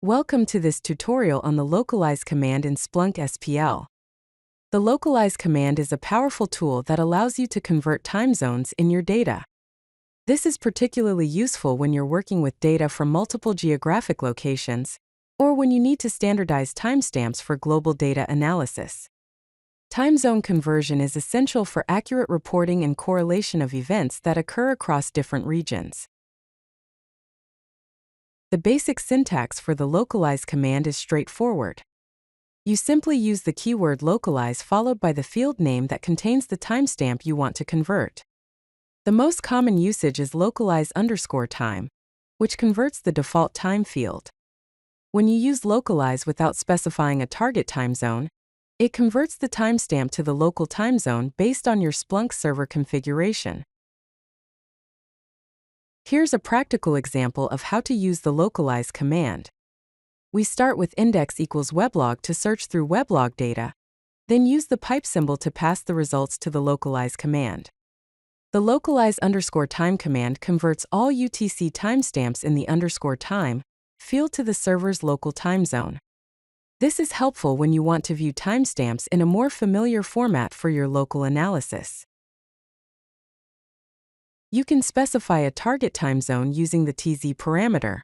Welcome to this tutorial on the localize command in Splunk SPL. The localize command is a powerful tool that allows you to convert time zones in your data. This is particularly useful when you're working with data from multiple geographic locations, or when you need to standardize timestamps for global data analysis. Time zone conversion is essential for accurate reporting and correlation of events that occur across different regions. The basic syntax for the localize command is straightforward. You simply use the keyword localize followed by the field name that contains the timestamp you want to convert. The most common usage is localize_time, which converts the default time field. When you use localize without specifying a target time zone, it converts the timestamp to the local time zone based on your Splunk server configuration. Here's a practical example of how to use the localize command. We start with index equals weblog to search through weblog data, then use the pipe symbol to pass the results to the localize command. The localize_time command converts all UTC timestamps in the _time field to the server's local time zone. This is helpful when you want to view timestamps in a more familiar format for your local analysis. You can specify a target time zone using the TZ parameter.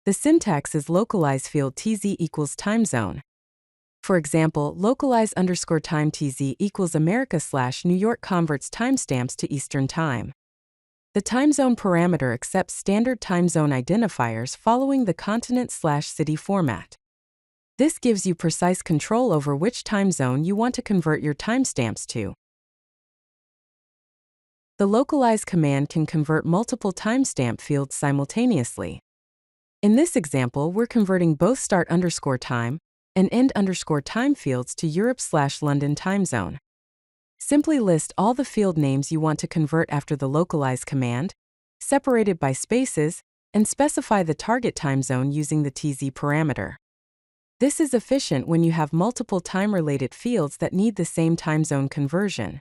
The syntax is localize field TZ equals time zone. For example, localize_time TZ equals America/New York converts timestamps to Eastern Time. The time zone parameter accepts standard time zone identifiers following the continent/city format. This gives you precise control over which time zone you want to convert your timestamps to. The localize command can convert multiple timestamp fields simultaneously. In this example, we're converting both start_time and end_time fields to Europe/London time zone. Simply list all the field names you want to convert after the localize command, separated by spaces, and specify the target time zone using the TZ parameter. This is efficient when you have multiple time-related fields that need the same time zone conversion.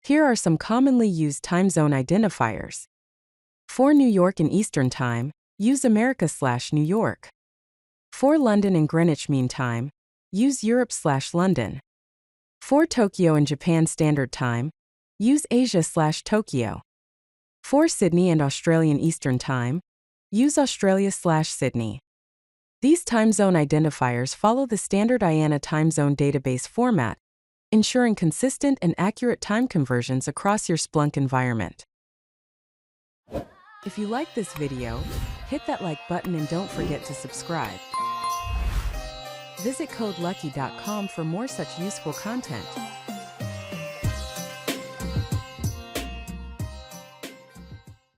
Here are some commonly used time zone identifiers. For New York and Eastern Time, use America/New York. For London and Greenwich Mean Time, use Europe/London. For Tokyo and Japan Standard Time, use Asia/Tokyo. For Sydney and Australian Eastern Time, use Australia/Sydney. These time zone identifiers follow the standard IANA time zone database format, ensuring consistent and accurate time conversions across your Splunk environment. If you like this video, hit that like button and don't forget to subscribe. Visit CodeLucky.com for more such useful content.